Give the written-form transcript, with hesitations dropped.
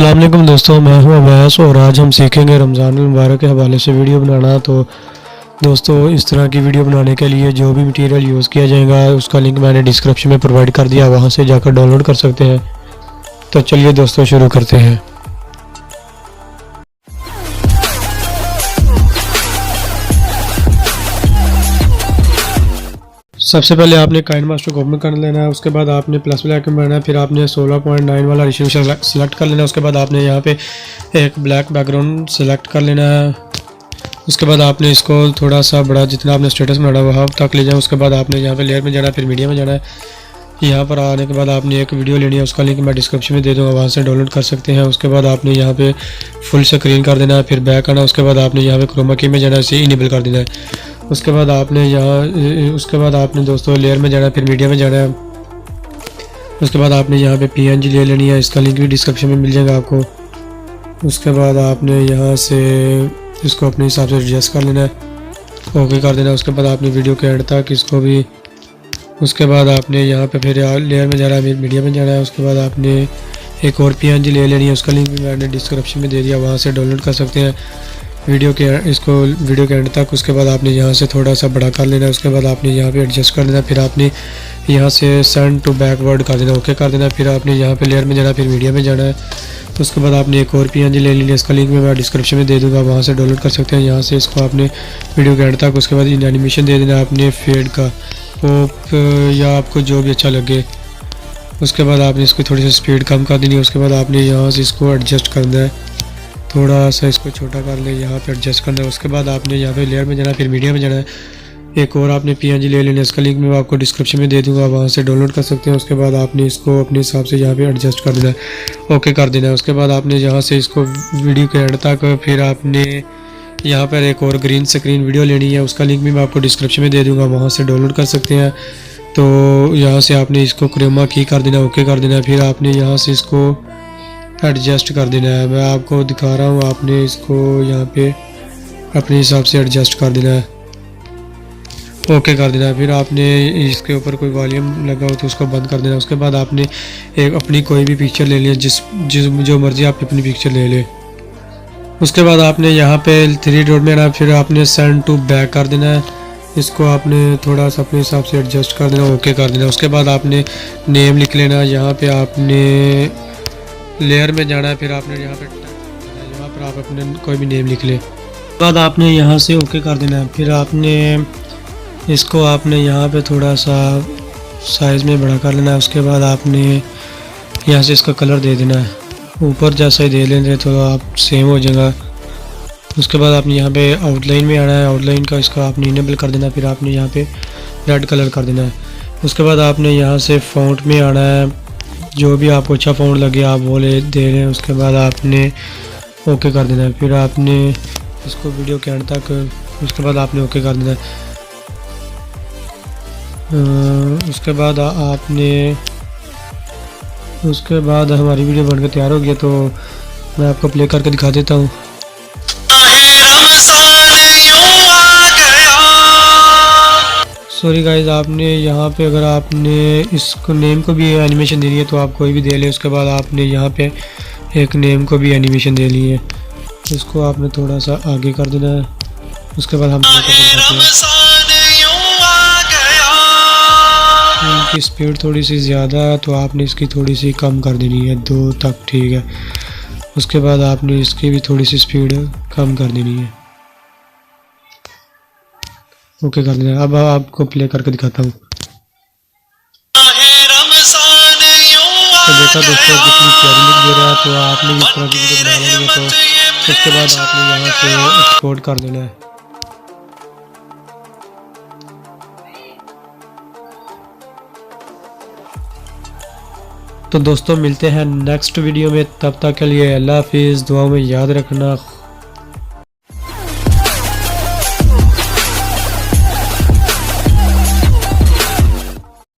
अस्सलाम वालेकुम दोस्तों, मैं हूं अवैस और आज हम सीखेंगे रमज़ान मुबारक के हवाले से वीडियो बनाना। तो दोस्तों, इस तरह की वीडियो बनाने के लिए जो भी मटेरियल यूज़ किया जाएगा उसका लिंक मैंने डिस्क्रिप्शन में प्रोवाइड कर दिया, वहां से जाकर डाउनलोड कर सकते हैं। तो चलिए दोस्तों शुरू करते हैं। सबसे पहले आपने काइनमास्टर को ओपन कर लेना है, उसके बाद आपने प्लस वाला आइकन बनाना है, फिर आपने 16.9 वाला रेजोल्यूशन सेलेक्ट कर लेना है। उसके बाद आपने यहाँ पे एक ब्लैक बैकग्राउंड सेलेक्ट कर लेना है। उसके बाद आपने इसको थोड़ा सा बड़ा, जितना आपने स्टेटस बनाना है वहाँ तक ले जाए। उसके बाद आपने यहाँ पे लेयर में जाना है, फिर मीडिया में जाना है। यहाँ पर आने के बाद आपने एक वीडियो लेनी है, उसका लिंक मैं डिस्क्रिप्शन में दे दूँगा, वहाँ से डाउनलोड कर सकते हैं। उसके बाद आपने यहाँ पे फुल स्क्रीन कर देना है, फिर बैक आना। उसके बाद आपने यहाँ पे क्रोमा की में जाना है, इसे इनेबल कर देना है। उसके बाद आपने दोस्तों लेयर में जाना है, फिर मीडिया में जाना है। उसके बाद आपने यहाँ पे PNG ले लेनी है, इसका लिंक भी डिस्क्रिप्शन में मिल जाएगा आपको। उसके बाद आपने यहाँ से इसको अपने हिसाब से एडजस्ट कर लेना है, ओके कर देना है। उसके बाद आपने वीडियो के एंड तक इसको भी, उसके बाद आपने यहाँ पे फिर लेयर में जाना है, मीडिया में जाना है। उसके बाद आपने एक और PNG ले लेनी है, उसका लिंक भी मैंने डिस्क्रिप्शन में दे दिया, वहाँ से डाउनलोड कर सकते हैं वीडियो के एंड तक। उसके बाद आपने यहाँ से थोड़ा सा बड़ा कर लेना है। उसके बाद आपने यहाँ पे एडजस्ट कर देना, फिर आपने यहाँ से सेंड टू बैकवर्ड कर देना, ओके कर देना। फिर आपने यहाँ पे लेयर में जाना, फिर मीडिया में जाना है। उसके बाद आपने एक और PNG ले ली, इसका लिंक मैं डिस्क्रिप्शन में दे दूँगा, वहाँ से डाउनलोड कर सकते हैं। यहाँ से इसको आपने वीडियो के एंड तक, उसके बाद एनिमेशन दे देना आपने फेड का, वो या आपको जो भी अच्छा लगे। उसके बाद आपने इसको थोड़ी सी स्पीड कम कर देनी है। उसके बाद आपने यहाँ से इसको एडजस्ट करना है, थोड़ा सा इसको छोटा कर ले, यहाँ पे एडजस्ट करना है। उसके बाद आपने यहाँ पे लेयर में जाना है, फिर मीडिया में जाना है। एक और आपने PNG ले लेना है, इसका लिंक मैं आपको डिस्क्रिप्शन में दे दूँगा, वहाँ से डाउनलोड कर सकते हैं। उसके बाद आपने इसको अपने हिसाब से यहाँ पे एडजस्ट कर देना है, ओके कर देना है। उसके बाद आपने यहाँ से इसको वीडियो के एंड तक, फिर आपने यहाँ पर एक और ग्रीन स्क्रीन वीडियो लेनी है, उसका लिंक भी मैं आपको डिस्क्रिप्शन में दे दूँगा, वहाँ से डाउनलोड कर सकते हैं। तो यहाँ से आपने इसको क्रोमा की कर देना, ओके कर देना है। फिर आपने यहाँ से इसको एडजस्ट कर देना है, मैं आपको दिखा रहा हूँ। आपने इसको यहाँ पे अपने हिसाब से एडजस्ट कर देना है, ओके कर देना है। फिर आपने इसके ऊपर कोई वॉल्यूम लगा हो तो उसको बंद कर देना। उसके बाद आपने एक अपनी कोई भी पिक्चर ले लिया, जो मर्जी आप अपनी पिक्चर ले लें। उसके बाद आपने यहाँ पे 3 डॉट में आना, फिर आपने सेंड टू बैक कर देना है, इसको आपने थोड़ा सा अपने हिसाब से एडजस्ट कर देना, ओके कर देना। उसके बाद आपने नेम लिख लेना, यहाँ पे आपने लेयर में जाना है, फिर आपने यहाँ पर आप अपने कोई भी नेम लिख ले। बाद आपने यहाँ से ओके कर देना है। फिर आपने इसको आपने यहाँ पे थोड़ा सा साइज़ में बड़ा कर लेना है। उसके बाद आपने यहाँ से इसका कलर दे देना है, ऊपर जैसा ही दे लेंगे तो आप सेम हो जाएगा। उसके बाद आपने यहाँ पे आउटलाइन में आना है, आउटलाइन का इसका आपने इनेबल कर देना है, फिर आपने यहाँ पे रेड कलर कर देना है। उसके बाद आपने यहाँ से फ़ॉन्ट में आना है, जो भी आपको अच्छा फ़ॉन्ट लगे आप वो ले दे रहे हैं। उसके बाद आपने ओके कर देना है, फिर आपने इसको वीडियो के एंड तक, उसके बाद आपने ओके कर देना है। उसके बाद हमारी वीडियो बनकर तैयार हो गया, तो मैं आपको प्ले करके दिखा देता हूँ। सॉरी गाइज, आपने यहाँ पे अगर आपने इसको नेम को भी एनिमेशन देनी है तो आप कोई भी दे लें। उसके बाद आपने यहाँ पे एक नेम को भी एनिमेशन दे ली है, इसको आपने थोड़ा सा आगे कर देना है। उसके बाद हम इनकी स्पीड थोड़ी सी ज़्यादा है तो आपने इसकी थोड़ी सी कम कर देनी है, 2 तक, ठीक है। उसके बाद आपने इसकी भी थोड़ी सी स्पीड कम कर देनी है, ओके कर देना। अब आपको प्ले करके दिखाता हूँ। तो देखा दोस्तों कितनी प्यारी लुक दे रहा है। तो आपने इस तरह की वीडियो बना लेनी है, तो उसके बाद आपने यहाँ से एक्सपोर्ट कर देना है। तो दोस्तों मिलते हैं नेक्स्ट वीडियो में, तब तक के लिए अल्लाह हाफिज़। दुआ में याद रखना।